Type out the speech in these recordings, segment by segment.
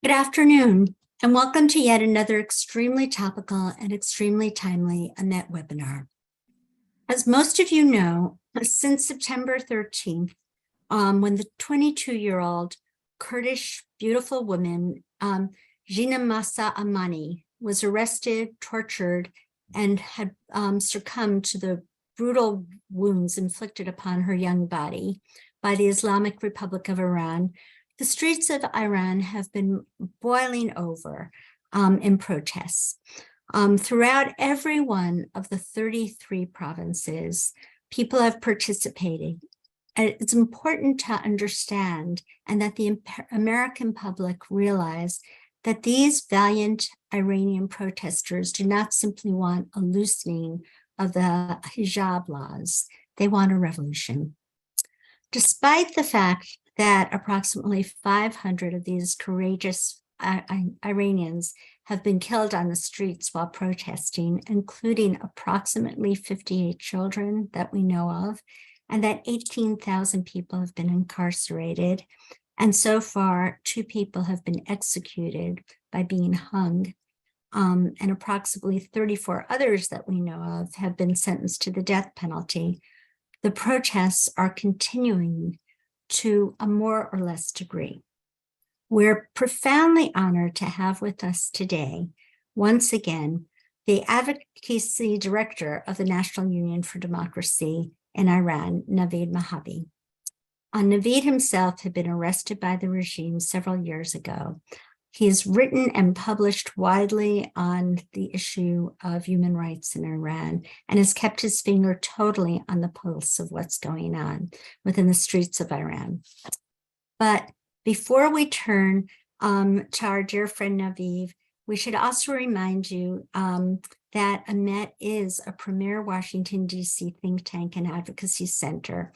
Good afternoon, and welcome to yet another extremely topical and extremely timely AMET webinar. As most of you know, since September 13th, when the 22-year-old Kurdish beautiful woman, Jina Masa Amani, was arrested, tortured, and had succumbed to the brutal wounds inflicted upon her young body by the Islamic Republic of Iran, the streets of Iran have been boiling over in protests. Throughout every one of the 33 provinces, people have participated. And it's important to understand and that the American public realize that these valiant Iranian protesters do not simply want a loosening of the hijab laws. They want a revolution. Despite the fact that approximately 500 of these courageous Iranians have been killed on the streets while protesting, including approximately 58 children that we know of, and that 18,000 people have been incarcerated. And so far, 2 people have been executed by being hung, and approximately 34 others that we know of have been sentenced to the death penalty. The protests are continuing to a more or less degree. We're profoundly honored to have with us today, once again, the advocacy director of the National Union for Democracy in Iran, Navid Mohebbi. Navid himself had been arrested by the regime several years ago. He has written and published widely on the issue of human rights in Iran and has kept his finger totally on the pulse of what's going on within the streets of Iran. But before we turn to our dear friend Navid, we should also remind you that AMET is a premier Washington, D.C. think tank and advocacy center.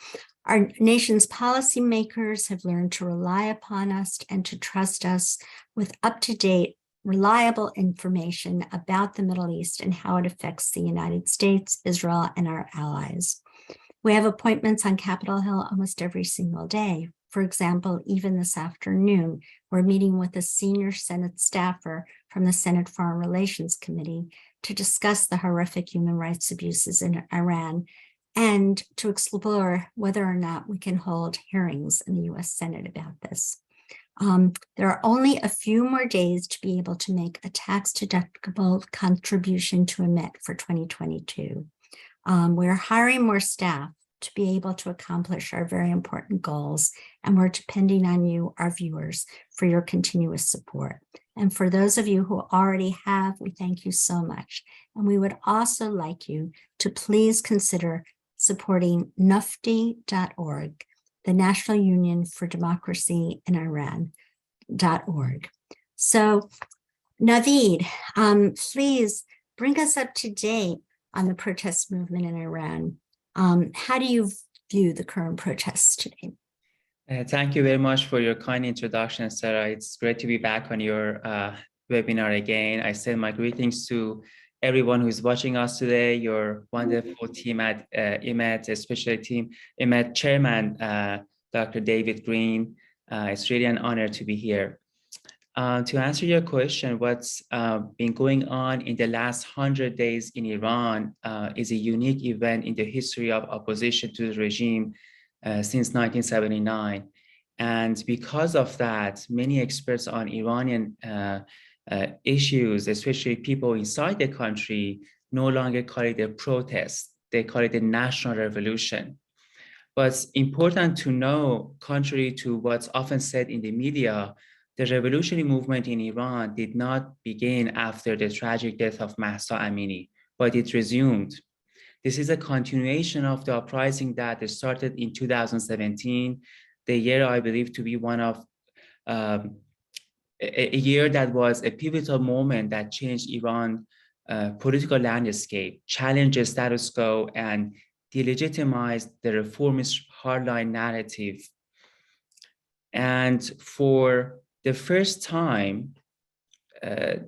Our nation's policymakers have learned to rely upon us and to trust us with up-to-date, reliable information about the Middle East and how it affects the United States, Israel, and our allies. We have appointments on Capitol Hill almost every single day. For example, even this afternoon, we're meeting with a senior Senate staffer from the Senate Foreign Relations Committee to discuss the horrific human rights abuses in Iran and to explore whether or not we can hold hearings in the U.S. Senate about this. There are only a few more days to be able to make a tax-deductible contribution to AMET for 2022. We're hiring more staff to be able to accomplish our very important goals, and we're depending on you, our viewers, for your continuous support. And for those of you who already have, we thank you so much. And we would also like you to please consider supporting nufti.org, the National Union for Democracy in Iran.org. So, Navid, please bring us up to date on the protest movement in Iran. How do you view the current protests today? Thank you very much for your kind introduction, Sarah. It's great to be back on your webinar again. I send my greetings to everyone who is watching us today, your wonderful team at IMET, especially team IMET chairman, Dr. David Green. It's really an honor to be here. To answer your question, what's been going on in the last 100 days in Iran is a unique event in the history of opposition to the regime since 1979. And because of that, many experts on Iranian issues, especially people inside the country, no longer call it a protest. They call it a national revolution. But it's important to know, contrary to what's often said in the media, the revolutionary movement in Iran did not begin after the tragic death of Mahsa Amini, but it resumed. This is a continuation of the uprising that started in 2017, the year I believe to be one of a year that was a pivotal moment that changed Iran's political landscape, challenged the status quo, and delegitimized the reformist hardline narrative. And for the first time,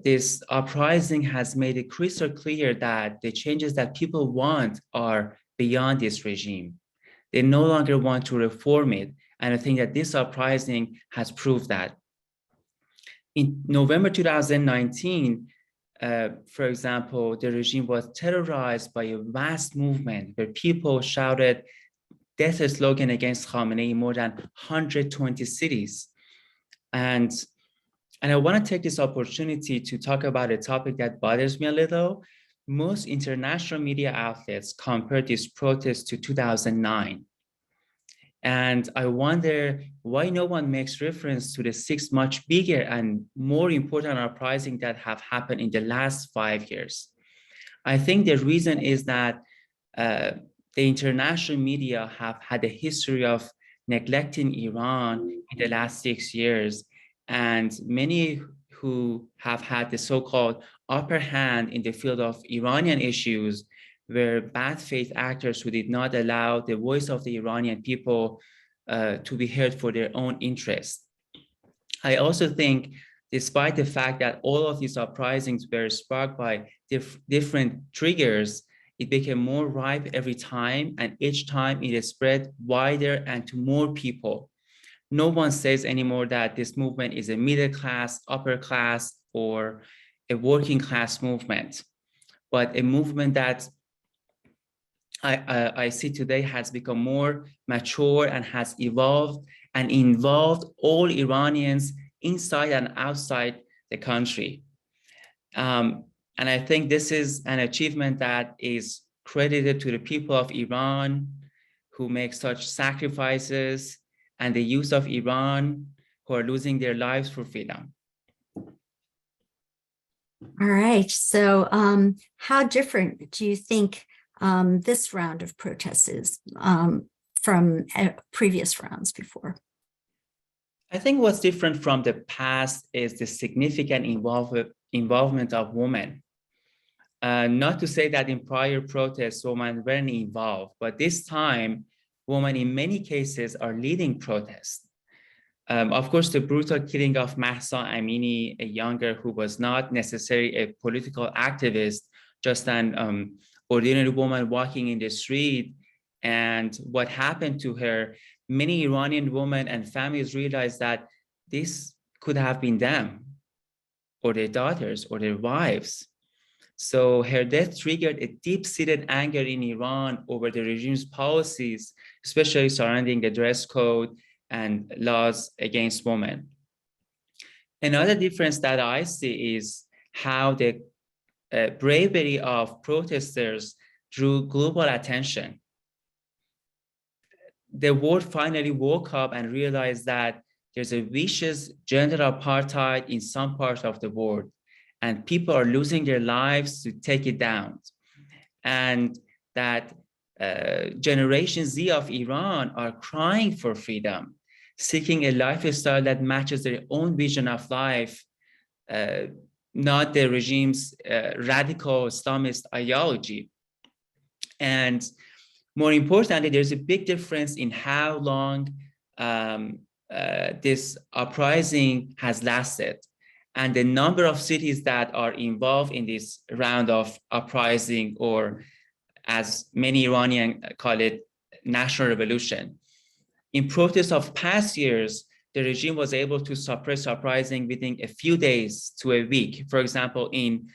this uprising has made it crystal clear that the changes that people want are beyond this regime. They no longer want to reform it. And I think that this uprising has proved that. In November 2019, for example, the regime was terrorized by a vast movement where people shouted death slogan against Khamenei in more than 120 cities. And I want to take this opportunity to talk about a topic that bothers me a little. Most international media outlets compared this protest to 2009. And I wonder why no one makes reference to the 6 much bigger and more important uprisings that have happened in the last 5 years. I think the reason is that the international media have had a history of neglecting Iran in the last 6 years. And many who have had the so-called upper hand in the field of Iranian issues were bad faith actors who did not allow the voice of the Iranian people to be heard for their own interests. I also think, despite the fact that all of these uprisings were sparked by different triggers, it became more ripe every time, and each time it spread wider and to more people. No one says anymore that this movement is a middle class, upper class, or a working class movement, but a movement that I see today has become more mature and has evolved and involved all Iranians inside and outside the country. And I think this is an achievement that is credited to the people of Iran who make such sacrifices, and the youth of Iran who are losing their lives for freedom. All right. So how different do you think this round of protests is from previous rounds before? I think what's different from the past is the significant involvement of women. Not to say that in prior protests, women weren't involved, but this time, women in many cases are leading protests. Of course, the brutal killing of Mahsa Amini, a younger who was not necessarily a political activist, just an ordinary woman walking in the street, and what happened to her, many Iranian women and families realized that this could have been them, or their daughters, or their wives. So her death triggered a deep-seated anger in Iran over the regime's policies, especially surrounding the dress code and laws against women. Another difference that I see is how the bravery of protesters drew global attention. The world finally woke up and realized that there's a vicious gender apartheid in some parts of the world, and people are losing their lives to take it down. And that Generation Z of Iran are crying for freedom, seeking a lifestyle that matches their own vision of life, not the regime's radical Islamist ideology. And more importantly, there's a big difference in how long this uprising has lasted, and the number of cities that are involved in this round of uprising, or as many Iranians call it, national revolution. In protests of past years, the regime was able to suppress uprising within a few days to a week. For example, in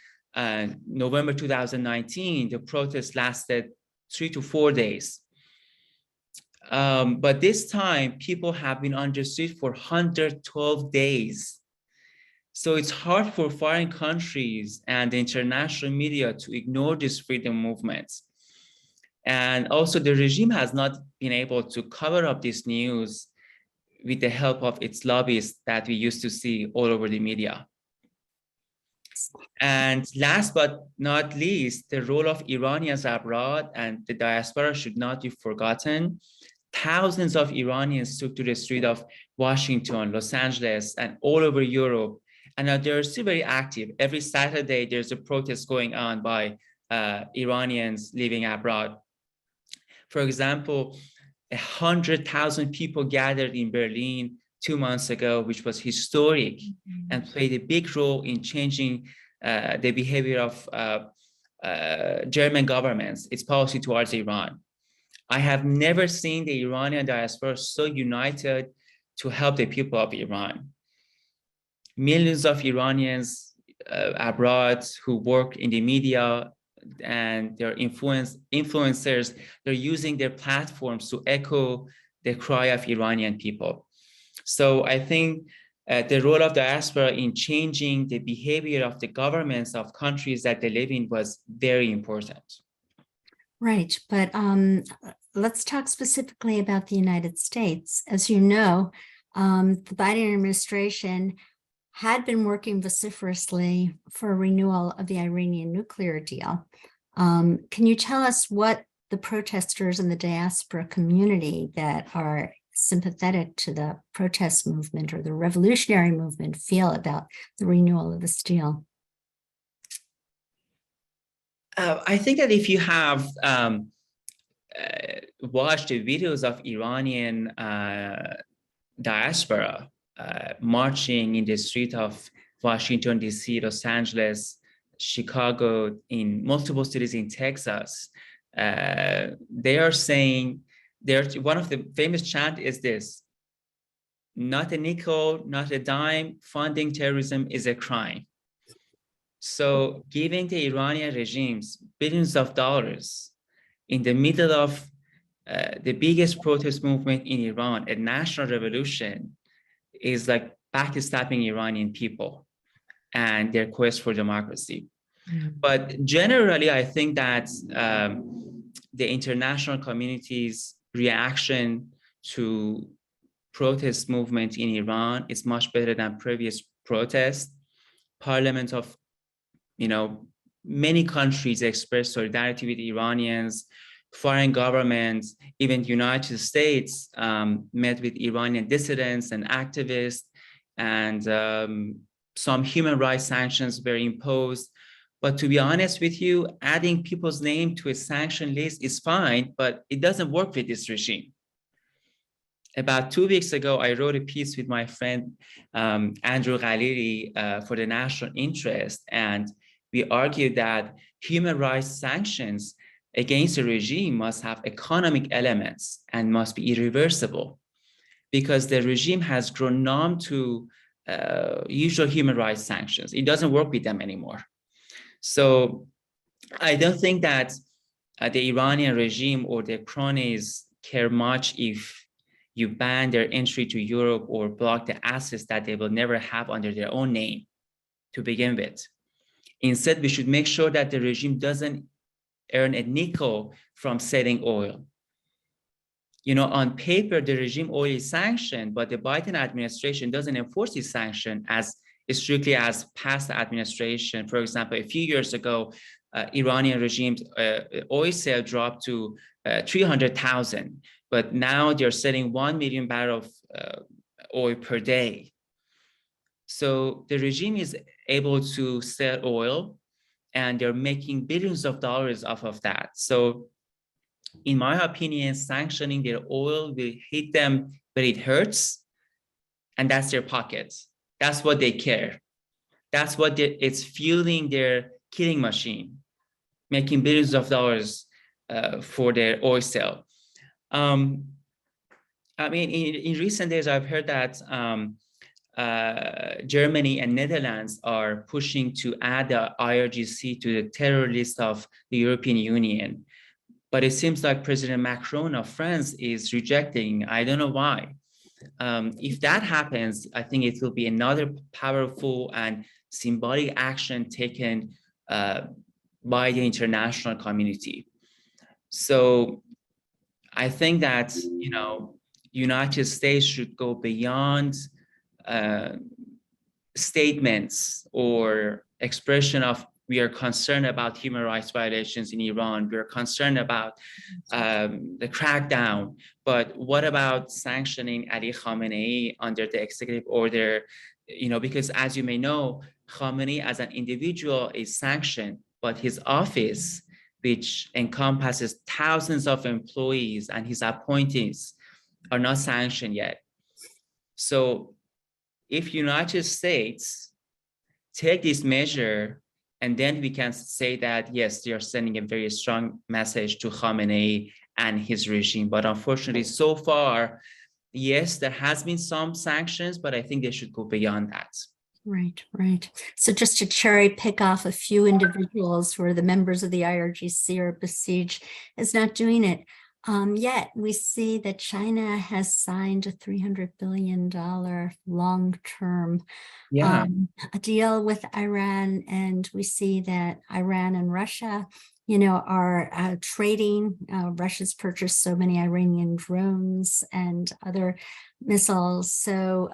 November 2019, the protest lasted 3 to 4 days. But this time, people have been on the street for 112 days. So it's hard for foreign countries and the international media to ignore these freedom movements. And also the regime has not been able to cover up this news with the help of its lobbyists that we used to see all over the media. And last but not least, the role of Iranians abroad and the diaspora should not be forgotten. Thousands of Iranians took to the street of Washington, Los Angeles, and all over Europe. And they're still very active. Every Saturday, there's a protest going on by Iranians living abroad. For example, 100,000 people gathered in Berlin 2 months ago, which was historic and played a big role in changing the behavior of German governments, its policy towards Iran. I have never seen the Iranian diaspora so united to help the people of Iran. millions of Iranians abroad who work in the media and they're influencers, they're using their platforms to echo the cry of Iranian people. So I think the role of diaspora in changing the behavior of the governments of countries that they live in was very important. Right, but let's talk specifically about the United States. As you know, the Biden administration had been working vociferously for a renewal of the Iranian nuclear deal. Can you tell us what the protesters in the diaspora community that are sympathetic to the protest movement or the revolutionary movement feel about the renewal of this deal? I think that if you have watched the videos of Iranian diaspora marching in the street of Washington, D.C., Los Angeles, Chicago, in multiple cities in Texas, they are saying, one of the famous chant is this: not a nickel, not a dime, funding terrorism is a crime. So giving the Iranian regimes billions of dollars in the middle of the biggest protest movement in Iran, a national revolution, is like backstabbing Iranian people and their quest for democracy. But generally, I think that the international community's reaction to protest movement in Iran is much better than previous protests. Parliament of many countries expressed solidarity with Iranians. Foreign governments, even the United States, met with Iranian dissidents and activists, and some human rights sanctions were imposed. But to be honest with you, adding people's name to a sanction list is fine, but it doesn't work with this regime. About 2 weeks ago, I wrote a piece with my friend Andrew Ghalili for the National Interest, and we argued that human rights sanctions against a regime must have economic elements and must be irreversible, because the regime has grown numb to usual human rights sanctions. It doesn't work with them anymore. So I don't think that the Iranian regime or their cronies care much if you ban their entry to Europe or block the assets that they will never have under their own name to begin with. Instead, we should make sure that the regime doesn't earn a nickel from selling oil. On paper, the regime oil is sanctioned, but the Biden administration doesn't enforce this sanction as strictly as past administration. For example, a few years ago, Iranian regime's oil sale dropped to 300,000, but now they're selling 1 million barrels of oil per day. So the regime is able to sell oil, and they're making billions of dollars off of that. So in my opinion, sanctioning their oil will hit them where it hurts, and that's their pockets. That's what they care. That's what it's fueling their killing machine, making billions of dollars for their oil sale. I mean, in recent days, I've heard that Germany and Netherlands are pushing to add the IRGC to the terror list of the European Union. But it seems like President Macron of France is rejecting. I don't know why. If that happens, I think it will be another powerful and symbolic action taken by the international community. So I think that, United States should go beyond statements or expression of we are concerned about human rights violations in Iran, we are concerned about the crackdown, but what about sanctioning Ali Khamenei under the executive order? Because as you may know, Khamenei as an individual is sanctioned, but his office, which encompasses thousands of employees and his appointees, are not sanctioned yet. So if United States take this measure, and then we can say that, yes, they are sending a very strong message to Khamenei and his regime. But unfortunately, so far, yes, there has been some sanctions, but I think they should go beyond that. Right, right. So just to cherry pick off a few individuals where the members of the IRGC or besieged is not doing it. Yet we see that China has signed a $300 billion long-term Yeah. a deal with Iran, and we see that Iran and Russia, are trading. Russia's purchased so many Iranian drones and other missiles. So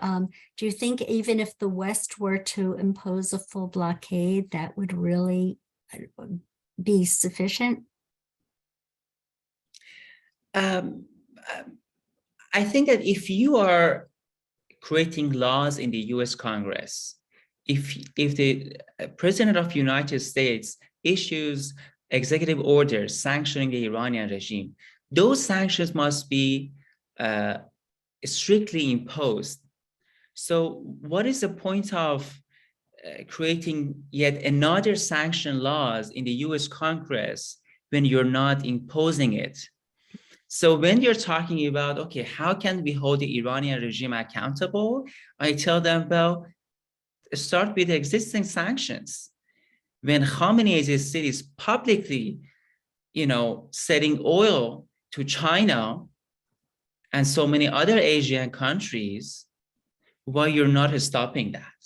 do you think even if the West were to impose a full blockade, that would really be sufficient? Um, I think that if you are creating laws in the US Congress, if the President of the United States issues executive orders sanctioning the Iranian regime, those sanctions must be strictly imposed. So what is the point of creating yet another sanction laws in the US Congress when you're not imposing it? So when you're talking about, okay, how can we hold the Iranian regime accountable? I tell them, well, start with existing sanctions. When Khamenei is publicly, selling oil to China and so many other Asian countries, why you're not stopping that?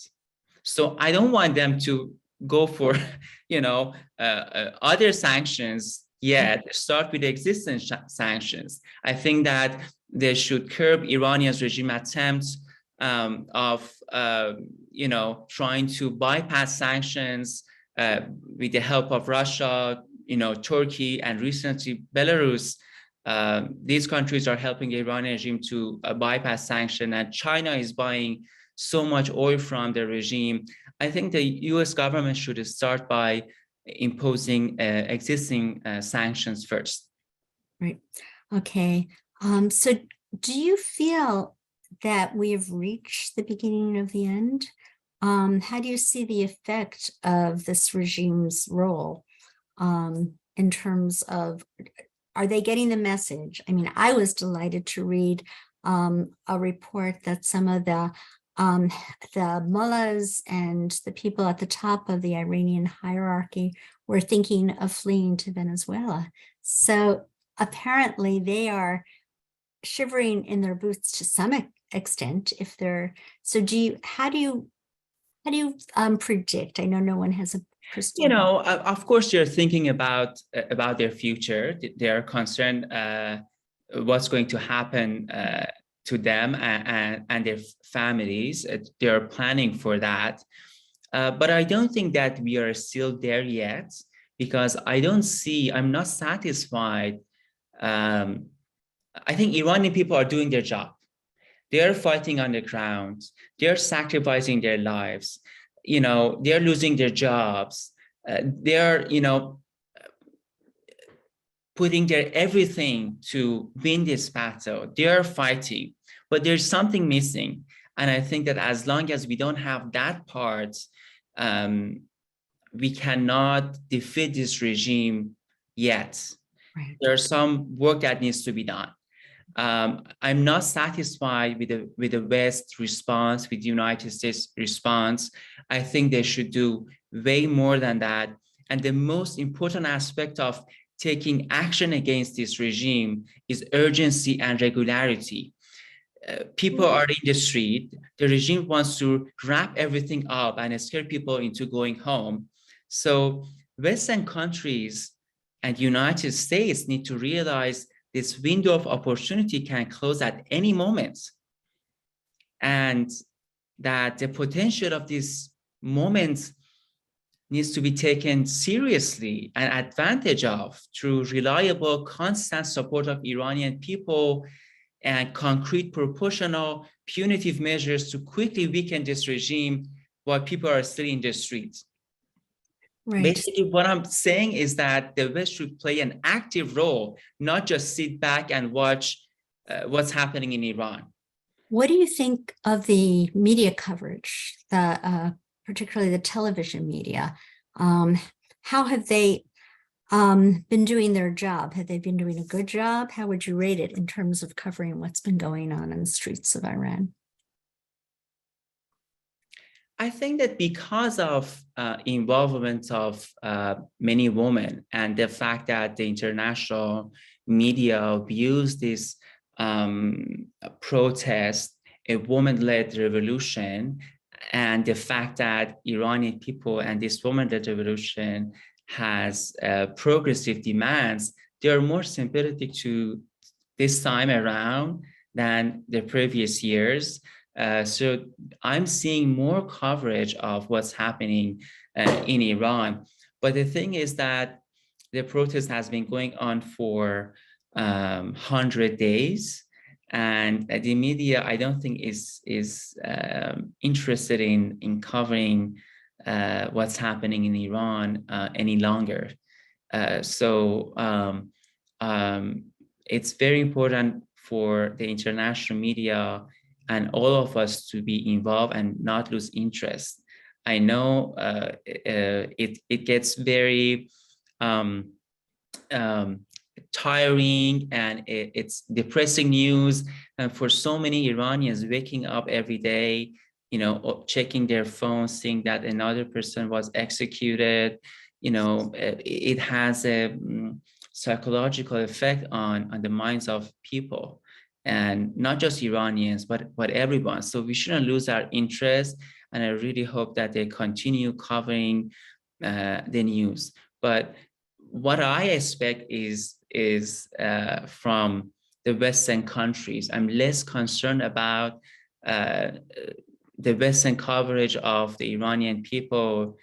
So I don't want them to go for, other sanctions yet. Start with the existing sanctions. I think that they should curb Iranian's regime attempts of, trying to bypass sanctions with the help of Russia, Turkey, and recently Belarus. These countries are helping the Iranian regime to bypass sanction, and China is buying so much oil from the regime. I think the US government should start by imposing existing sanctions first. Right. Okay. So do you feel that we have reached the beginning of the end? How do you see the effect of this regime's role in terms of, are they getting the message? I mean, I was delighted to read a report that some of the mullahs and the people at the top of the Iranian hierarchy were thinking of fleeing to Venezuela. So apparently they are shivering in their boots to some extent. If they're, so how do you predict? I know no one has a crystal ball. Of course, you're thinking about their future. They're concerned what's going to happen to them and their families. They're planning for that. But I don't think that we are still there yet, because I'm not satisfied. I think Iranian people are doing their job. They're fighting on the ground. They're sacrificing their lives. They're losing their jobs. They're, putting their everything to win this battle. They're fighting, but there's something missing. And I think that as long as we don't have that part, we cannot defeat this regime yet. Right. There's some work that needs to be done. I'm not satisfied with the West response, with the United States response. I think they should do way more than that. And the most important aspect of taking action against this regime is urgency and regularity. People are in the street. The regime wants to wrap everything up and scare people into going home. So Western countries and United States need to realize this window of opportunity can close at any moment, and that the potential of this moment needs to be taken seriously and advantage of through reliable, constant support of Iranian people and concrete, proportional, punitive measures to quickly weaken this regime while people are still in the streets. Right. Basically, what I'm saying is that the West should play an active role, not just sit back and watch what's happening in Iran. What do you think of the media coverage, particularly the television media? How have they been doing their job? Have they been doing a good job? How would you rate it in terms of covering what's been going on in the streets of Iran? I think that because of involvement of many women and the fact that the international media views this protest a woman-led revolution, and the fact that Iranian people and this woman-led revolution has progressive demands, they are more sympathetic to this time around than the previous years. So I'm seeing more coverage of what's happening in Iran. But the thing is that the protest has been going on for 100 days. And the media, I don't think is interested in covering what's happening in Iran any longer. So it's very important for the international media and all of us to be involved and not lose interest. I know it gets very tiring, and it's depressing news. And for so many Iranians waking up every day, checking their phones, seeing that another person was executed, it has a psychological effect on the minds of people, and not just Iranians, but everyone. So we shouldn't lose our interest. And I really hope that they continue covering the news. But what I expect is from the Western countries. I'm less concerned about the Western coverage of the Iranian people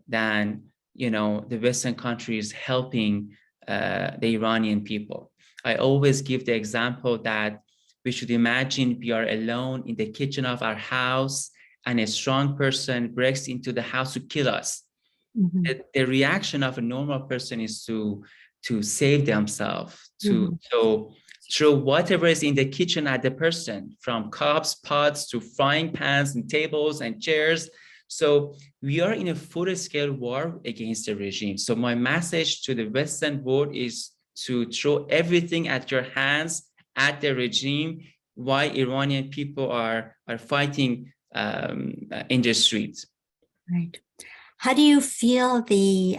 than the Western countries helping the Iranian people. I always give the example that we should imagine we are alone in the kitchen of our house, and a strong person breaks into the house to kill us. Mm-hmm. The reaction of a normal person is to save themselves, to throw whatever is in the kitchen at the person, from cups, pots, to frying pans and tables and chairs. So we are in a full-scale war against the regime. So my message to the Western world is to throw everything at your hands at the regime, while Iranian people are fighting in the streets. Right. How do you feel the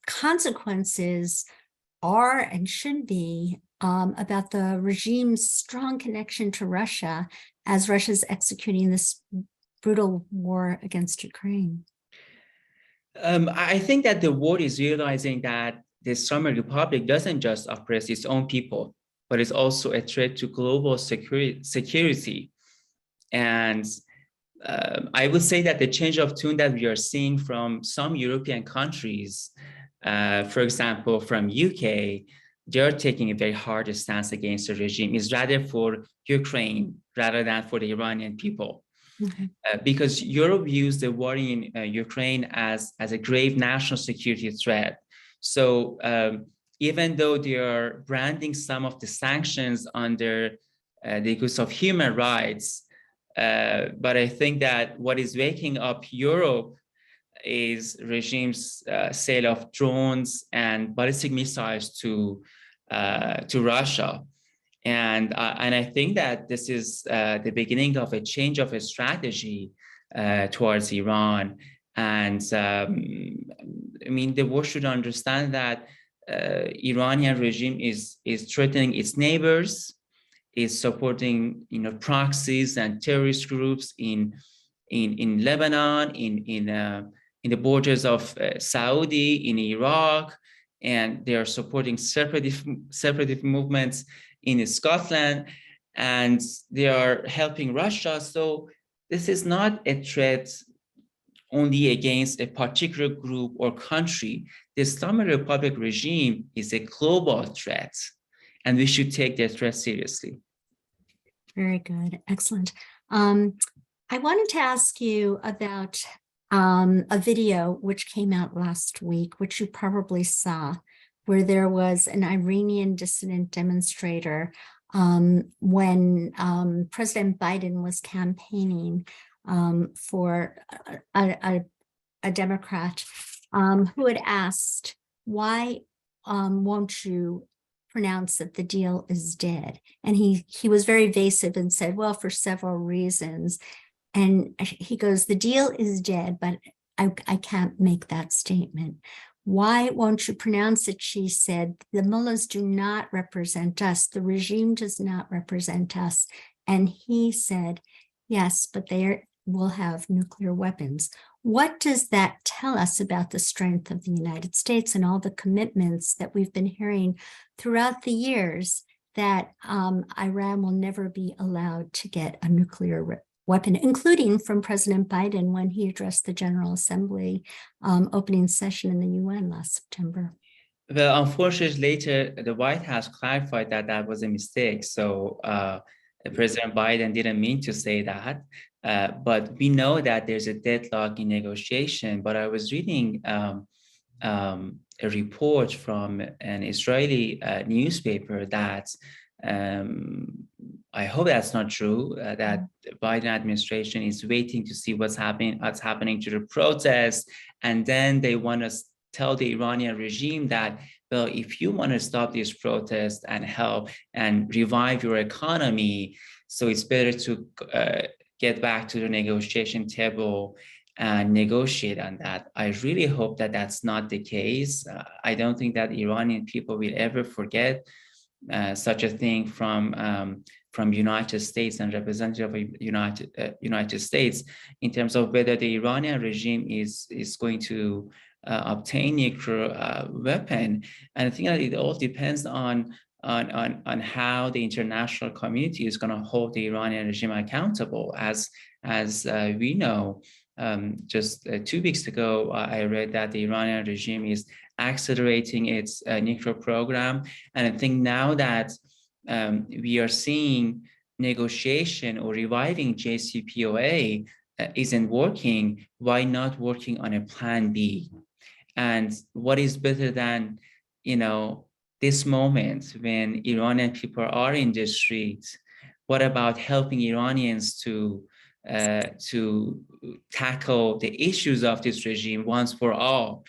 consequences are and should be about the regime's strong connection to Russia as Russia's executing this brutal war against Ukraine? I think that the world is realizing that the Islamic Republic doesn't just oppress its own people, but it's also a threat to global security. And I would say that the change of tune that we are seeing from some European countries, for example, from UK, they're taking a very hard stance against the regime, is rather for Ukraine rather than for the Iranian people. Mm-hmm. Because Europe views the war in Ukraine as a grave national security threat. So even though they are branding some of the sanctions under the use of human rights, but I think that what is waking up Europe is regime's sale of drones and ballistic missiles to Russia. And I think that this is the beginning of a change of a strategy towards Iran. And I mean, the world should understand that Iranian regime is threatening its neighbors, is supporting proxies and terrorist groups in Lebanon, in the borders of Saudi, in Iraq, and they are supporting separatist movements in Scotland, and they are helping Russia. So this is not a threat only against a particular group or country. The Islamic Republic regime is a global threat, and we should take that threat seriously. Very good. Excellent. I wanted to ask you about a video which came out last week, which you probably saw, where there was an Iranian dissident demonstrator when President Biden was campaigning for a Democrat who had asked, why won't you pronounce that the deal is dead? And he was very evasive and said, well, for several reasons. And he goes, the deal is dead, but I can't make that statement. Why won't you pronounce it? She said, the mullahs do not represent us. The regime does not represent us. And he said, yes, but they will have nuclear weapons. What does that tell us about the strength of the United States and all the commitments that we've been hearing throughout the years that Iran will never be allowed to get a nuclear weapon, including from President Biden when he addressed the General Assembly opening session in the UN last September? Well, unfortunately, later the White House clarified that that was a mistake. So President Biden didn't mean to say that. But we know that there's a deadlock in negotiation. But I was reading a report from an Israeli newspaper that I hope that's not true, that the Biden administration is waiting to see what's happening to the protests. And then they want to tell the Iranian regime that, well, if you want to stop these protests and help and revive your economy, so it's better to get back to the negotiation table and negotiate on that. I really hope that that's not the case. I don't think that Iranian people will ever forget such a thing from United States and representative of United States in terms of whether the Iranian regime is going to obtain nuclear weapon. And I think that it all depends on how the international community is going to hold the Iranian regime accountable. As we know, just 2 weeks ago, I read that the Iranian regime is accelerating its nuclear program. And I think now that we are seeing negotiation or reviving JCPOA isn't working, why not working on a plan B? And what is better than, this moment when Iranian people are in the streets? What about helping Iranians to tackle the issues of this regime once for all?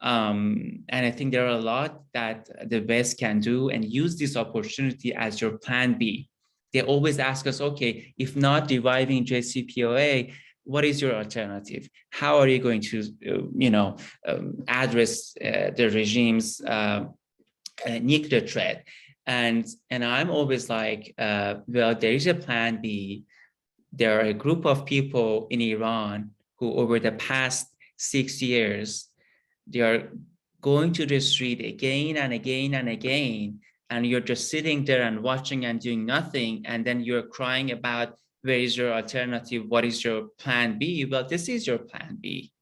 And I think there are a lot that the West can do and use this opportunity as your plan B. They always ask us, okay, if not reviving JCPOA, what is your alternative? How are you going to, address the regime's nuclear threat? And I'm always like, well, there is a plan B. There are a group of people in Iran who over the past 6 years, they are going to the street again and again and again, and you're just sitting there and watching and doing nothing, and then you're crying about where is your alternative, what is your plan B? Well, this is your plan B.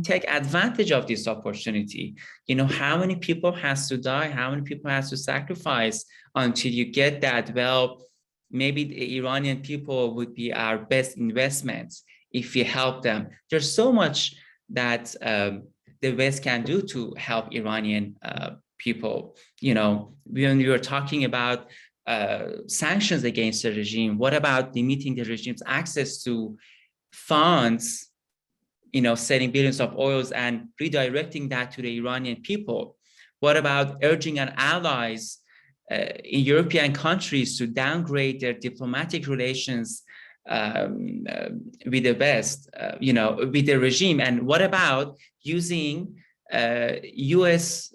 Take advantage of this opportunity. How many people has to die, how many people has to sacrifice until you get that? Well, maybe the Iranian people would be our best investments if we help them. There's so much that the West can do to help Iranian people. When we were talking about sanctions against the regime, what about limiting the regime's access to funds, setting billions of oils and redirecting that to the Iranian people? What about urging our allies in European countries to downgrade their diplomatic relations with the West, with the regime? And what about using US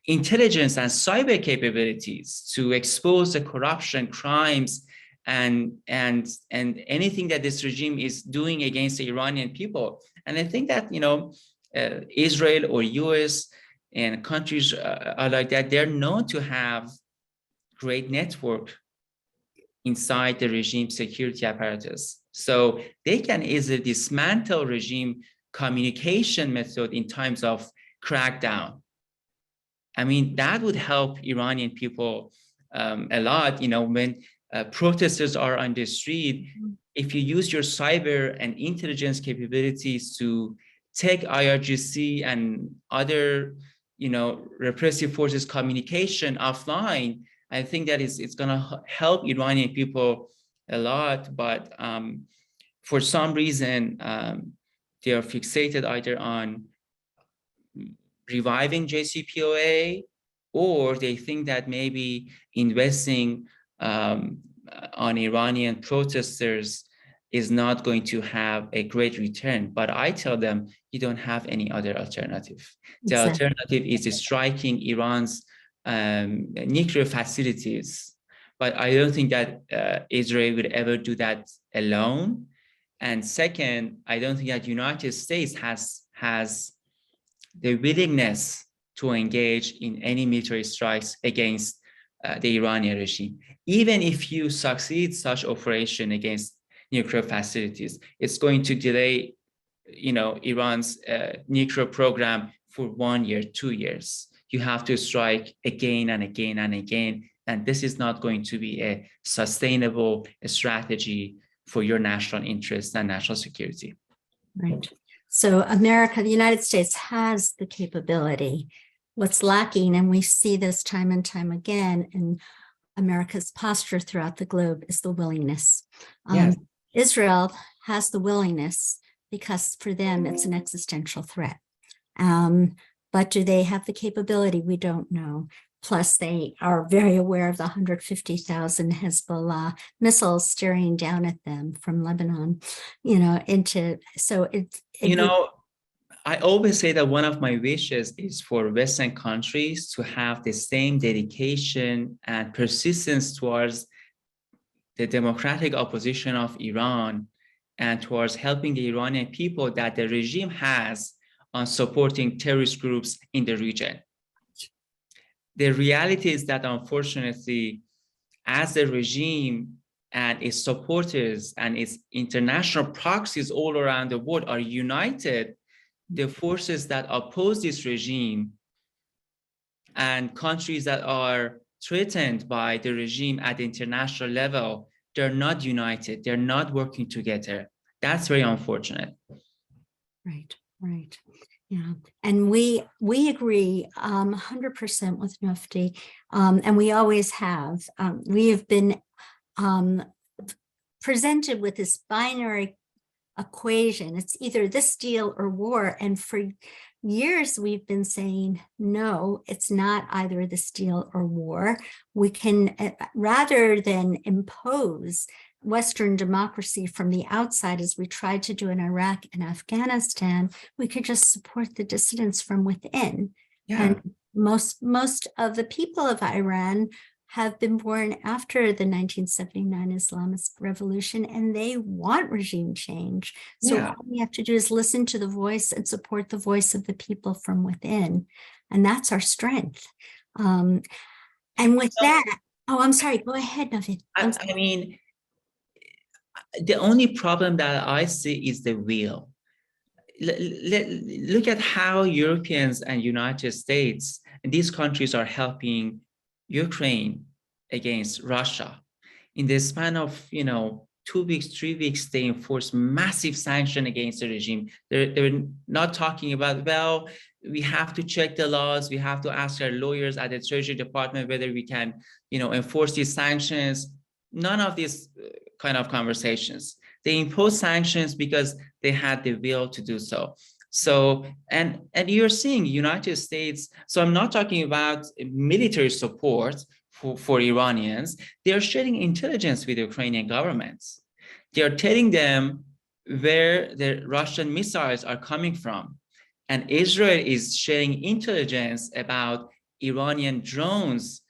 intelligence and cyber capabilities to expose the corruption, crimes, and anything that this regime is doing against the Iranian people? And I think that, Israel or US and countries are like that, they're known to have great network inside the regime security apparatus. So they can easily dismantle regime communication method in times of crackdown. I mean, that would help Iranian people a lot, when protesters are on the street. If you use your cyber and intelligence capabilities to take IRGC and other, repressive forces communication offline, I think that it's going to help Iranian people a lot. But for some reason, they are fixated either on reviving JCPOA, or they think that maybe investing on Iranian protesters is not going to have a great return. But I tell them, you don't have any other alternative. The Exactly. alternative is striking Iran's nuclear facilities. But I don't think that Israel would ever do that alone. And second, I don't think that United States has the willingness to engage in any military strikes against the Iranian regime. Even if you succeed such operation against nuclear facilities, it's going to delay, Iran's nuclear program for 1 year, 2 years. You have to strike again and again and again, and this is not going to be a sustainable strategy for your national interest and national security. Right. So America, the United States has the capability. What's lacking, and we see this time and time again in America's posture throughout the globe, is the willingness. Yes. Israel has the willingness because for them it's an existential threat. But do they have the capability? We don't know. Plus, they are very aware of the 150,000 Hezbollah missiles staring down at them from Lebanon, I always say that one of my wishes is for Western countries to have the same dedication and persistence towards the democratic opposition of Iran and towards helping the Iranian people that the regime has on supporting terrorist groups in the region. The reality is that, unfortunately, as the regime and its supporters and its international proxies all around the world are united, the forces that oppose this regime and countries that are threatened by the regime at the international level, they're not united. They're not working together. That's very unfortunate. Right, right. Yeah, and we agree 100% with Mufti, and we always have. We have been presented with this binary equation. It's either this deal or war, and for years we've been saying, no, it's not either this deal or war. We can, rather than impose Western democracy from the outside, as we tried to do in Iraq and Afghanistan, we could just support the dissidents from within. Yeah. And most of the people of Iran have been born after the 1979 Islamist revolution, and they want regime change. So all we have to do is listen to the voice and support the voice of the people from within. And that's our strength. And with that, I'm sorry, go ahead, Navid. I mean, the only problem that I see is the will. Look at how Europeans and United States and these countries are helping Ukraine against Russia. In the span of 2 weeks, 3 weeks, they enforced massive sanction against the regime. They're not talking about, well, we have to check the laws. We have to ask our lawyers at the Treasury Department whether we can, enforce these sanctions. None of these kind of conversations. They imposed sanctions because they had the will to do so. So, and you're seeing United States, so I'm not talking about military support for Iranians. They're sharing intelligence with the Ukrainian governments. They're telling them where the Russian missiles are coming from. And Israel is sharing intelligence about Iranian drones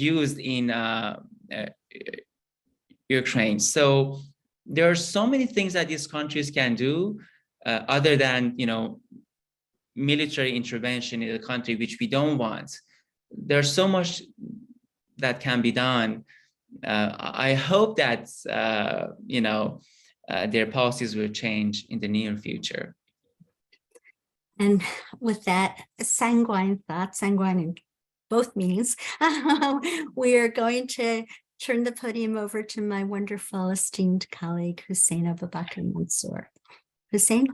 used in Ukraine. So there are so many things that these countries can do other than, military intervention in the country, which we don't want. There's so much that can be done. I hope that, their policies will change in the near future. And with that sanguine thought, sanguine in both meanings, we are going to turn the podium over to my wonderful, esteemed colleague, Hussein Abubakar Mansour. Hussein?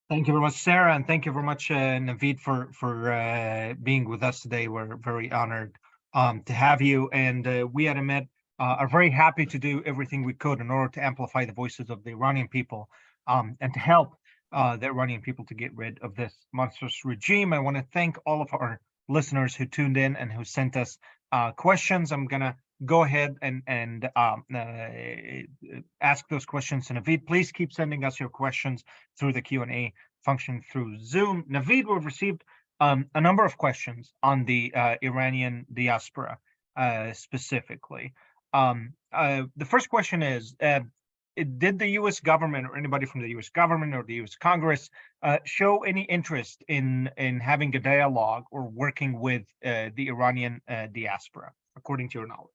Thank you very much, Sarah, and thank you very much, Navid, for being with us today. We're very honored to have you, and we at Ahmed are very happy to do everything we could in order to amplify the voices of the Iranian people and to help the Iranian people to get rid of this monstrous regime. I want to thank all of our listeners who tuned in and who sent us questions. I'm going to go ahead and ask those questions. And Navid, please keep sending us your questions through the Q&A function through Zoom. Navid, we've received a number of questions on the Iranian diaspora specifically. The first question is, did the U.S. government or anybody from the U.S. government or the U.S. Congress show any interest in having a dialogue or working with the Iranian diaspora, according to your knowledge?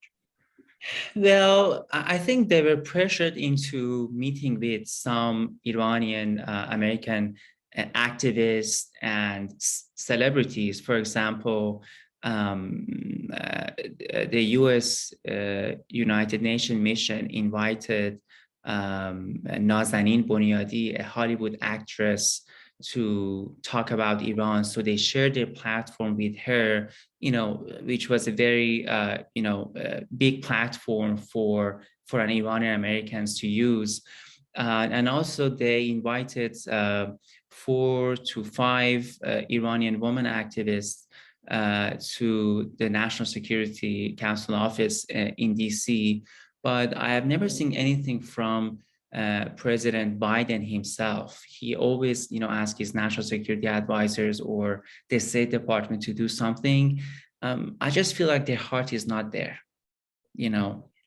Well, I think they were pressured into meeting with some Iranian American activists and celebrities. For example, the U.S. United Nations mission invited Nazanin Boniadi, a Hollywood actress, to talk about Iran. So they shared their platform with her, which was a very, big platform for an Iranian Americans to use. And also they invited 4 to 5 Iranian women activists to the National Security Council office in DC. But I have never seen anything from President Biden himself. He always, asks his national security advisors or the State Department to do something. I just feel like their heart is not there.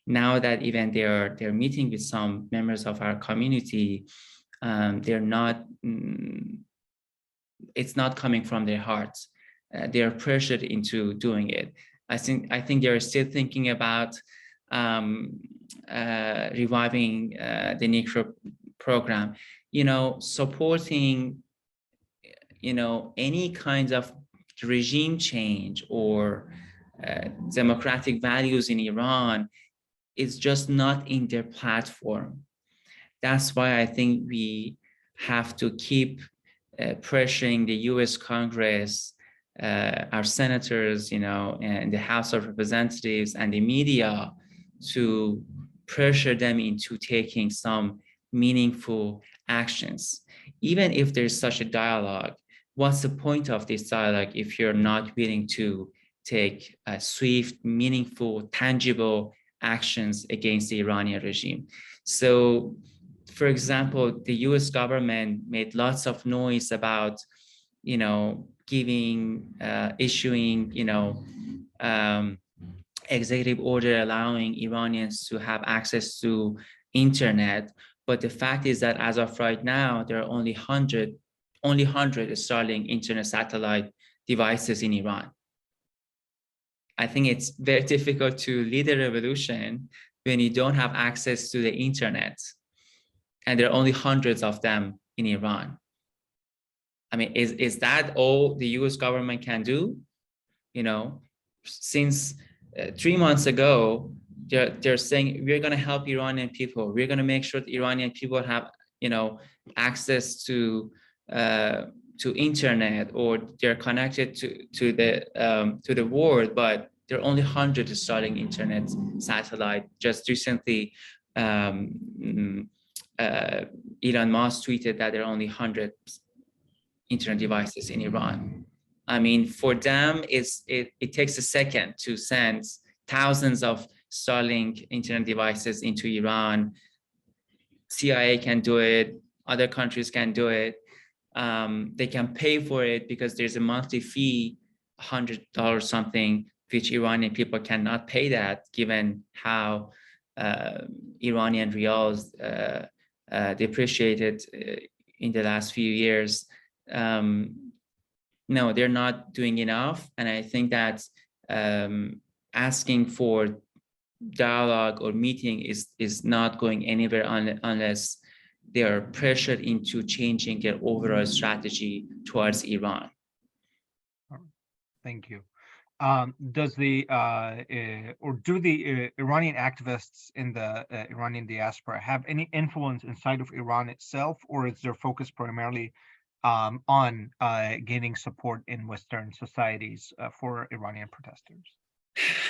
Now that even they're meeting with some members of our community, they're not. It's not coming from their hearts. They are pressured into doing it. I think they're still thinking about reviving the nuclear program, supporting, any kinds of regime change or democratic values in Iran is just not in their platform. That's why I think we have to keep pressuring the U.S. Congress, our senators, and the House of Representatives and the media to pressure them into taking some meaningful actions. Even if there's such a dialogue, what's the point of this dialogue if you're not willing to take swift, meaningful, tangible actions against the Iranian regime? So, for example, the US government made lots of noise about, issuing, executive order allowing Iranians to have access to internet. But the fact is that as of right now, there are only 100 Starlink internet satellite devices in Iran. I think it's very difficult to lead a revolution when you don't have access to the internet. And there are only hundreds of them in Iran. I mean, is that all the US government can do? Since 3 months ago, they're saying, we're going to help Iranian people. We're going to make sure the Iranian people have, access to internet, or they're connected to the world. But there are only 100 Starlink internet satellite. Just recently, Elon Musk tweeted that there are only 100 internet devices in Iran. I mean, for them, it takes a second to send thousands of Starlink internet devices into Iran. CIA can do it. Other countries can do it. They can pay for it because there's a monthly fee, $100 something, which Iranian people cannot pay that, given how Iranian rials depreciated in the last few years. No, they're not doing enough. And I think that asking for dialogue or meeting is not going anywhere unless they are pressured into changing their overall strategy towards Iran. Thank you. Do the Iranian activists in the Iranian diaspora have any influence inside of Iran itself, or is their focus primarily on gaining support in Western societies for Iranian protesters?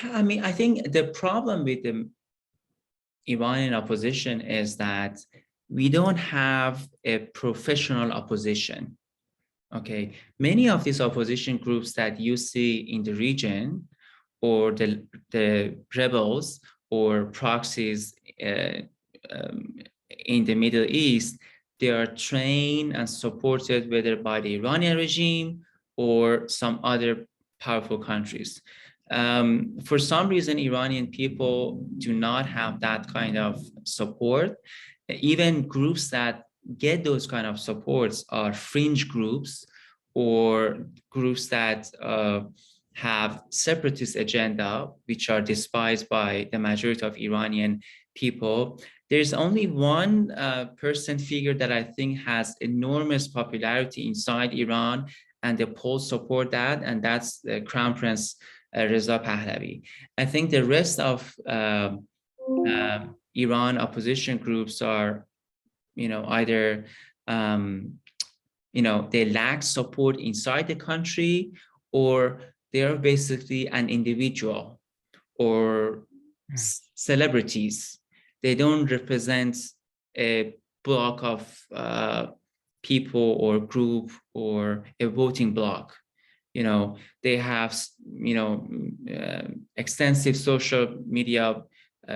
I mean, I think the problem with the Iranian opposition is that we don't have a professional opposition. Okay, many of these opposition groups that you see in the region or the rebels or proxies in the Middle East, they are trained and supported whether by the Iranian regime or some other powerful countries. For some reason, Iranian people do not have that kind of support. Even groups that get those kind of supports are fringe groups or groups that have separatist agenda, which are despised by the majority of Iranian people. There's only one person figure that I think has enormous popularity inside Iran, and the polls support that, and that's the Crown Prince Reza Pahlavi. I think the rest of Iran opposition groups are, either they lack support inside the country, or they are basically an individual or celebrities. They don't represent a block of people or group or a voting bloc. They have, extensive social media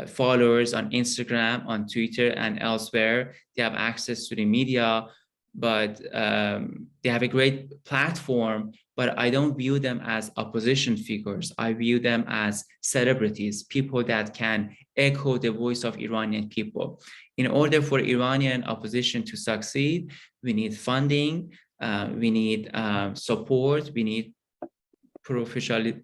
followers on Instagram, on Twitter, and elsewhere. They have access to the media, but they have a great platform, but I don't view them as opposition figures. I view them as celebrities, people that can echo the voice of Iranian people. In order for Iranian opposition to succeed, we need funding, we need support, we need professionally,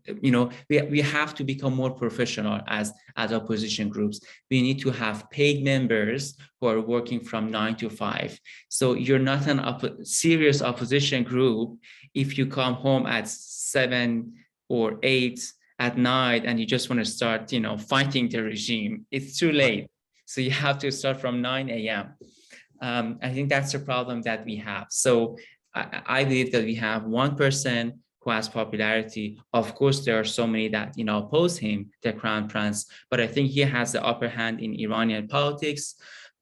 we have to become more professional as opposition groups. We need to have paid members who are working from 9 to 5. So you're not an serious opposition group if you come home at 7 or 8 at night and you just want to start, fighting the regime. It's too late. So you have to start from 9 a.m. I think that's the problem that we have. So I believe that we have one person who has popularity. Of course, there are so many that oppose him, the Crown Prince, but I think he has the upper hand in Iranian politics.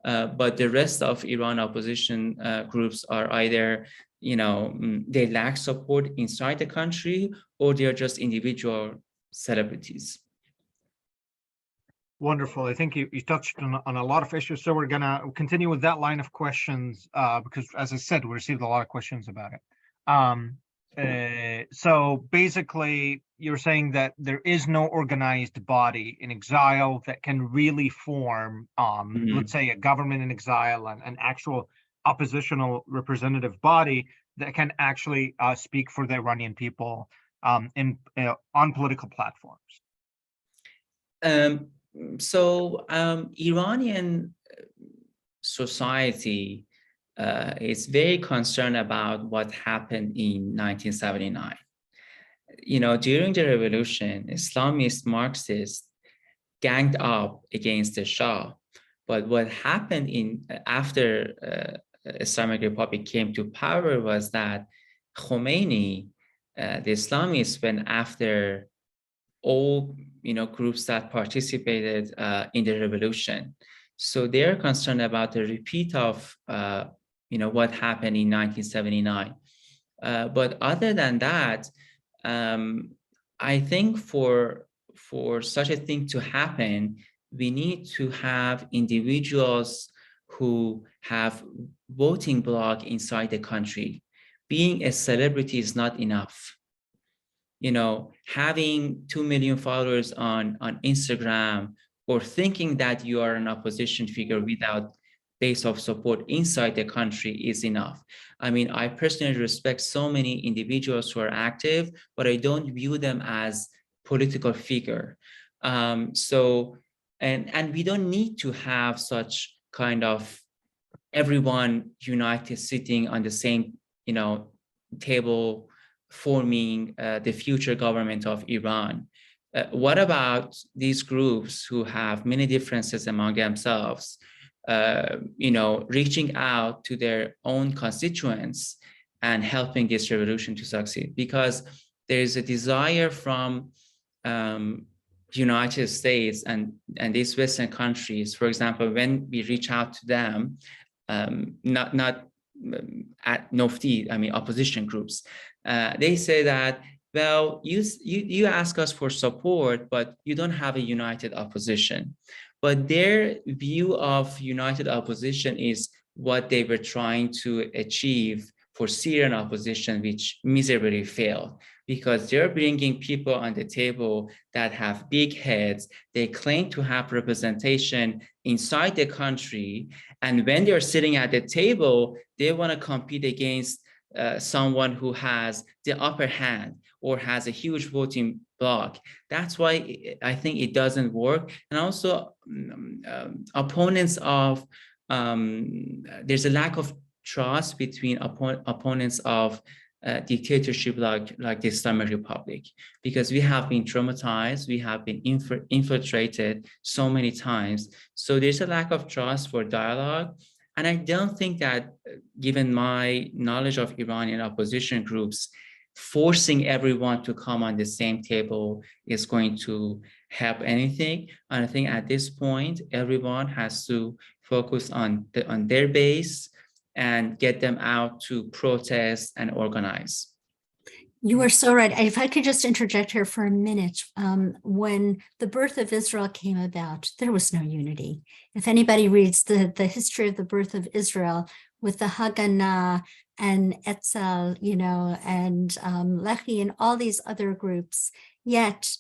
But the rest of Iran opposition groups are either they lack support inside the country, or they are just individual celebrities. Wonderful. I think you touched on a lot of issues. So we're gonna continue with that line of questions because, as I said, we received a lot of questions about it. So basically, you're saying that there is no organized body in exile that can really form, let's say, a government in exile and an actual oppositional representative body that can actually speak for the Iranian people on political platforms. Iranian society is very concerned about what happened in 1979. During the revolution, Islamist Marxists ganged up against the Shah. But what happened after Islamic Republic came to power was that Khomeini, the Islamists, went after all groups that participated in the revolution. So they're concerned about the repeat of what happened in 1979. But other than that, I think for such a thing to happen, we need to have individuals who have voting bloc inside the country. Being a celebrity is not enough. Having 2 million followers on Instagram, or thinking that you are an opposition figure without base of support inside the country is enough. I mean, I personally respect so many individuals who are active, but I don't view them as political figure. And we don't need to have such kind of everyone united sitting on the same, table forming the future government of Iran. What about these groups who have many differences among themselves, reaching out to their own constituents and helping this revolution to succeed? Because there is a desire from United States and these Western countries, for example, when we reach out to them, not at Nofti, I mean opposition groups, they say that well, you ask us for support, but you don't have a united opposition. But their view of united opposition is what they were trying to achieve for Syrian opposition, which miserably failed, because they're bringing people on the table that have big heads. They claim to have representation inside the country. And when they're sitting at the table, they want to compete against someone who has the upper hand or has a huge voting bloc. That's why I think it doesn't work. And also opponents of, there's a lack of trust between opponents of dictatorship like the Islamic Republic, because we have been traumatized, we have been infiltrated so many times. So there's a lack of trust for dialogue. And I don't think that, given my knowledge of Iranian opposition groups, forcing everyone to come on the same table is going to help anything. And I think at this point, everyone has to focus on their base and get them out to protest and organize. You are so right. If I could just interject here for a minute, when the birth of Israel came about, there was no unity. If anybody reads the history of the birth of Israel with the Haganah and Etzel, and Lehi and all these other groups, yet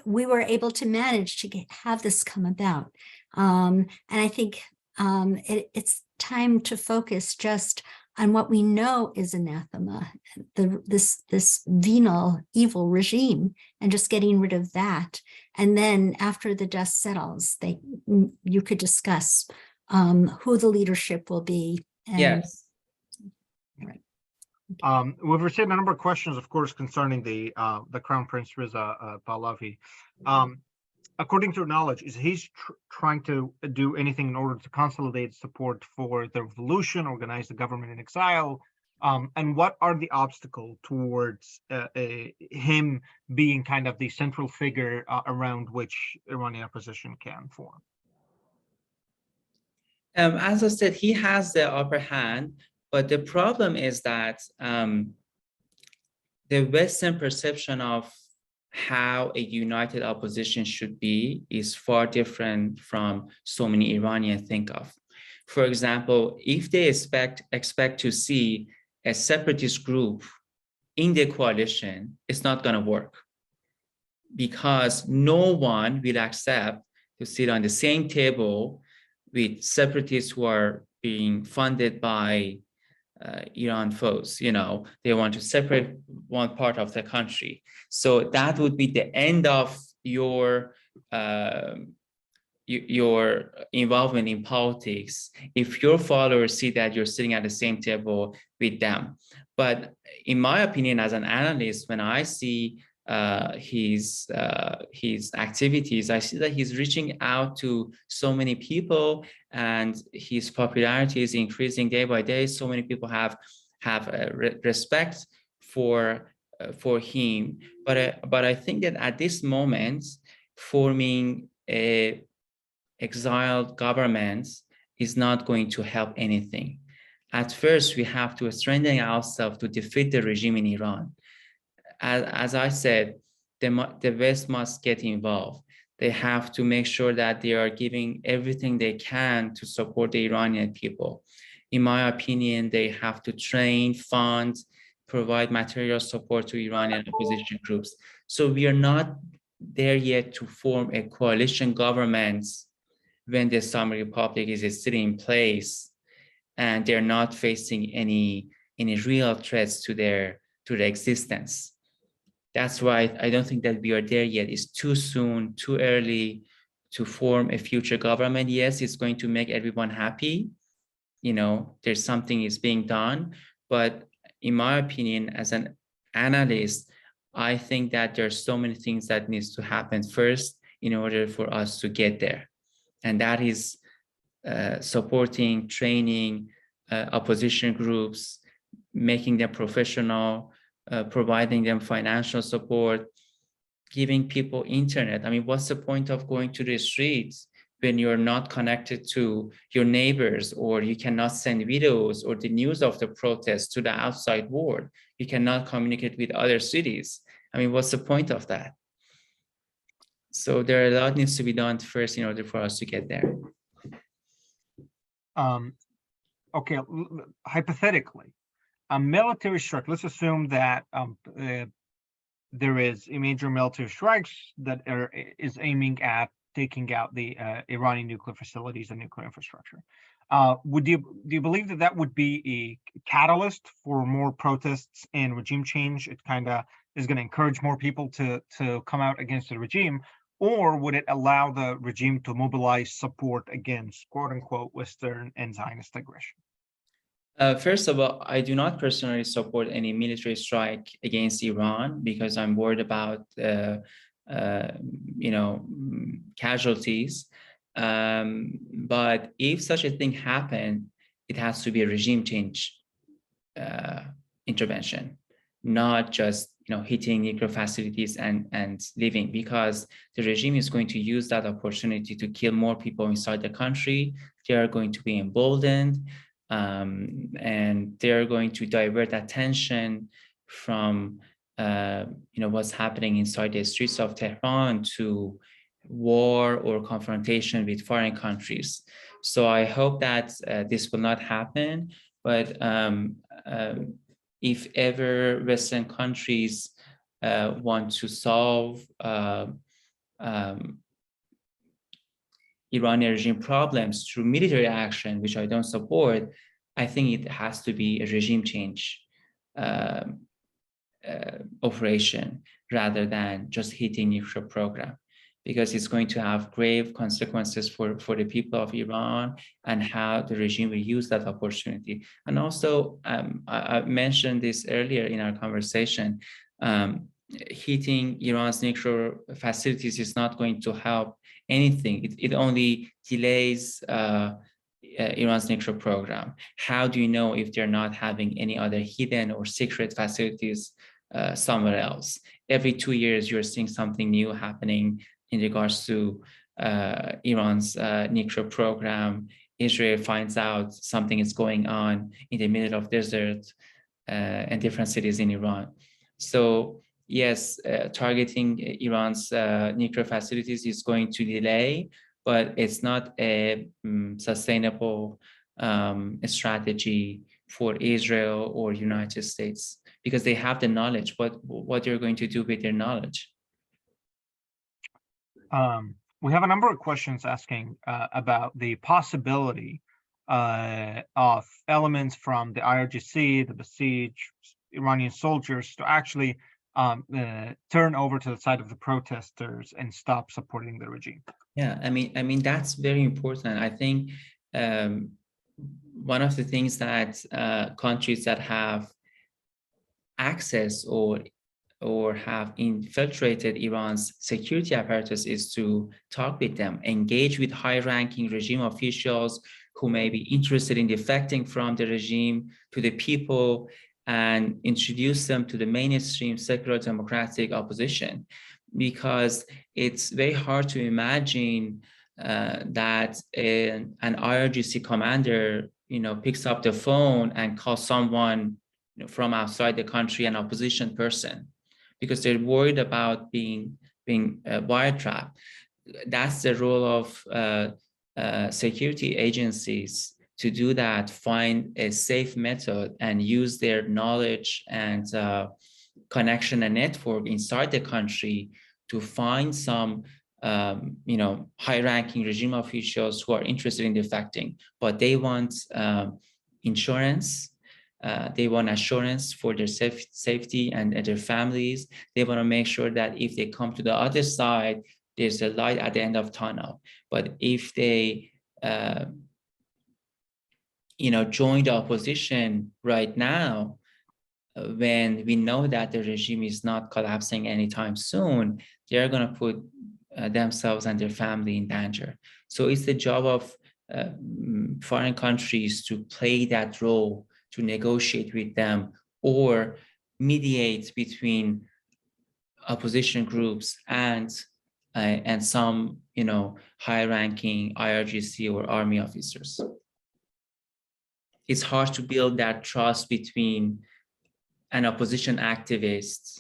we were able to manage to have this come about. And I think it's time to focus just on what we know is anathema, this venal evil regime, and just getting rid of that. And then after the dust settles, you could discuss who the leadership will be. And, yes. Right. We've received a number of questions, of course, concerning the Crown Prince Reza Pahlavi. According to your knowledge, is he trying to do anything in order to consolidate support for the revolution, organize the government in exile? And what are the obstacles towards him being kind of the central figure around which Iranian opposition can form? As I said, he has the upper hand, but the problem is that the Western perception of how a united opposition should be is far different from so many Iranians think of. For example, if they expect to see a separatist group in the coalition, it's not going to work, because no one will accept to sit on the same table with separatists who are being funded by Iran foes. They want to separate one part of the country. So that would be the end of your involvement in politics if your followers see that you're sitting at the same table with them. But in my opinion, as an analyst, when I see his activities, I see that he's reaching out to so many people, and his popularity is increasing day by day. So many people have respect for him. But I think that at this moment, forming a exiled government is not going to help anything. At first, we have to strengthen ourselves to defeat the regime in Iran. As I said, the West must get involved. They have to make sure that they are giving everything they can to support the Iranian people. In my opinion, they have to train, fund, provide material support to Iranian opposition groups. So we are not there yet to form a coalition government when the Islamic Republic is sitting in place and they're not facing any real threats to their existence. That's why I don't think that we are there yet. It's too soon, too early to form a future government. Yes, it's going to make everyone happy. There's something is being done. But in my opinion, as an analyst, I think that there's so many things that needs to happen first in order for us to get there. And that is supporting, training opposition groups, making them professional, providing them financial support, giving people internet. I mean, what's the point of going to the streets when you're not connected to your neighbors, or you cannot send videos or the news of the protests to the outside world? You cannot communicate with other cities. I mean, what's the point of that? So there are a lot needs to be done first in order for us to get there. Okay, hypothetically, a military strike, let's assume that there is a major military strikes that is aiming at taking out the Iranian nuclear facilities and nuclear infrastructure. Do you believe that that would be a catalyst for more protests and regime change? It kind of is going to encourage more people to come out against the regime, or would it allow the regime to mobilize support against quote unquote Western and Zionist aggression? First of all, I do not personally support any military strike against Iran because I'm worried about, casualties. But if such a thing happened, it has to be a regime change intervention, not just hitting nuclear facilities and leaving, because the regime is going to use that opportunity to kill more people inside the country. They are going to be emboldened. And they're going to divert attention from what's happening inside the streets of Tehran to war or confrontation with foreign countries. So I hope that this will not happen. But if ever Western countries want to solve Iranian regime problems through military action, which I don't support, I think it has to be a regime change operation rather than just hitting nuclear program, because it's going to have grave consequences for the people of Iran and how the regime will use that opportunity. And also, I mentioned this earlier in our conversation, hitting Iran's nuclear facilities is not going to help anything. It only delays Iran's nuclear program. How do you know if they're not having any other hidden or secret facilities somewhere else? Every 2 years, you're seeing something new happening in regards to Iran's nuclear program. Israel finds out something is going on in the middle of desert and different cities in Iran. So yes, targeting Iran's nuclear facilities is going to delay, but it's not a sustainable strategy for Israel or United States, because they have the knowledge. What they're going to do with their knowledge? We have a number of questions asking about the possibility of elements from the IRGC, the besieged Iranian soldiers, to actually turn over to the side of the protesters and stop supporting the regime. Yeah, I mean that's very important. I think one of the things that countries that have access or have infiltrated Iran's security apparatus is to talk with them, engage with high-ranking regime officials who may be interested in defecting from the regime to the people, and introduce them to the mainstream secular democratic opposition. Because it's very hard to imagine that an IRGC commander, picks up the phone and calls someone from outside the country an opposition person, because they're worried about being wiretapped. That's the role of security agencies, to do that, find a safe method and use their knowledge and connection and network inside the country to find some high-ranking regime officials who are interested in defecting, but they want insurance. They want assurance for their safety and their families. They want to make sure that if they come to the other side, there's a light at the end of tunnel. But if they join the opposition right now, when we know that the regime is not collapsing anytime soon, they're going to put themselves and their family in danger. So it's the job of foreign countries to play that role, to negotiate with them or mediate between opposition groups and some high-ranking IRGC or army officers. It's hard to build that trust between an opposition activist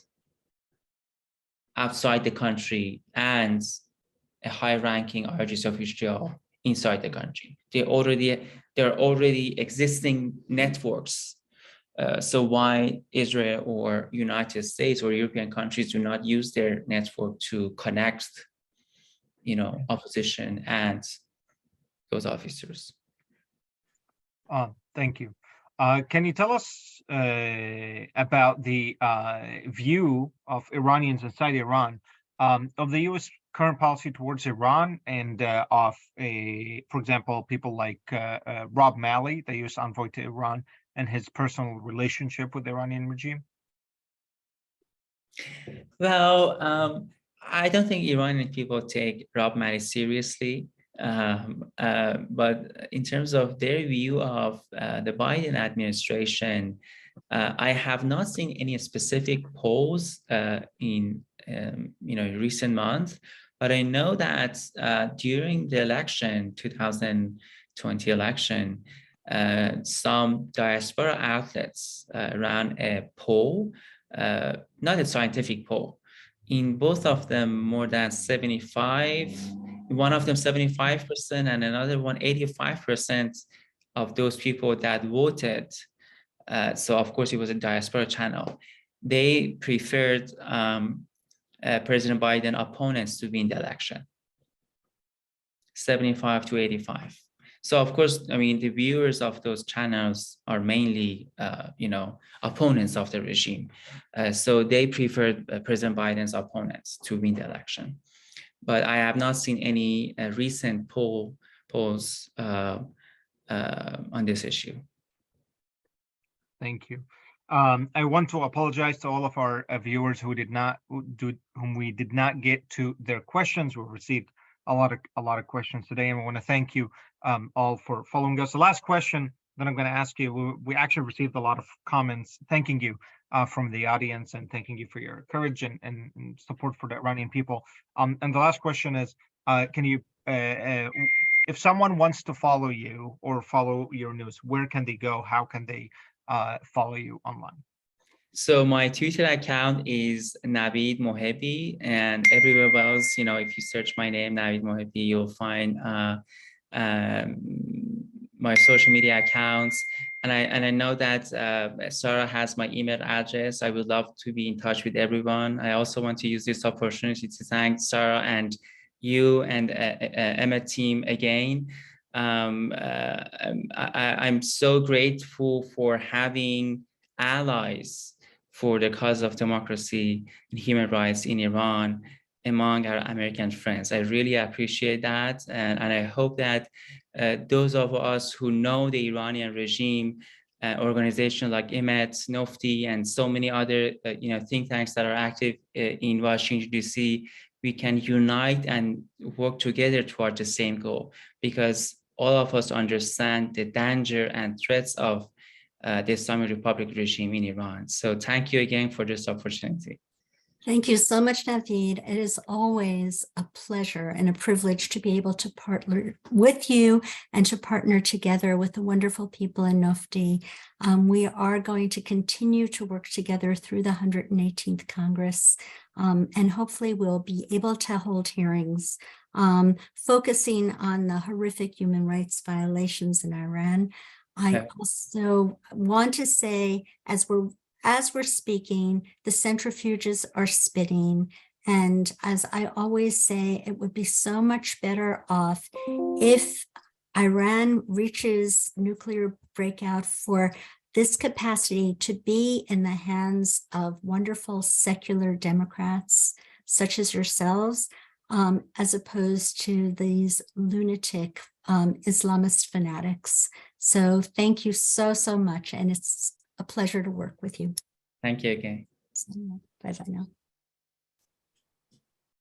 outside the country and a high-ranking IRGC official inside the country. There are already existing networks. So why Israel or United States or European countries do not use their network to connect, opposition and those officers? Thank you. Can you tell us about the view of Iranians inside Iran of the U.S. current policy towards Iran and of, for example, people like Rob Malley, the U.S. envoy to Iran, and his personal relationship with the Iranian regime? Well, I don't think Iranian people take Rob Malley seriously. But in terms of their view of the Biden administration, I have not seen any specific polls in recent months. But I know that during the election, 2020 election, some diaspora outlets ran a poll, not a scientific poll. In both of them, more than 75. One of them 75% and another one 85% of those people that voted. So of course it was a diaspora channel. They preferred President Biden opponents to win the election, 75 to 85. So of course, I mean, the viewers of those channels are mainly, opponents of the regime. So they preferred President Biden's opponents to win the election. But I have not seen any recent polls on this issue. Thank you. I want to apologize to all of our viewers whom we did not get to their questions. We received a lot of questions today, and I want to thank you all for following us. The last question that I'm going to ask you, we actually received a lot of comments thanking you from the audience and thanking you for your courage and support for the Iranian people. And the last question is, can you, if someone wants to follow you or follow your news, where can they go? How can they follow you online? So my Twitter account is Navid Mohebbi, and everywhere else, if you search my name, Navid Mohebbi, you'll find my social media accounts. And I know that Sarah has my email address. I would love to be in touch with everyone. I also want to use this opportunity to thank Sarah and you and Emmet team again. I'm so grateful for having allies for the cause of democracy and human rights in Iran among our American friends. I really appreciate that. And I hope that those of us who know the Iranian regime, organizations like Emmet, Nofti, and so many other think tanks that are active in Washington, D.C., we can unite and work together toward the same goal, because all of us understand the danger and threats of the Islamic Republic regime in Iran. So thank you again for this opportunity. Thank you so much, Navid. It is always a pleasure and a privilege to be able to partner with you and to partner together with the wonderful people in Nofti. We are going to continue to work together through the 118th Congress, and hopefully we'll be able to hold hearings focusing on the horrific human rights violations in Iran. I also want to say, as we're speaking, the centrifuges are spinning. And as I always say, it would be so much better off if Iran reaches nuclear breakout for this capacity to be in the hands of wonderful secular Democrats, such as yourselves, as opposed to these lunatic Islamist fanatics. So thank you so, so much. And it's a pleasure to work with you. Thank you again. Bye-bye now.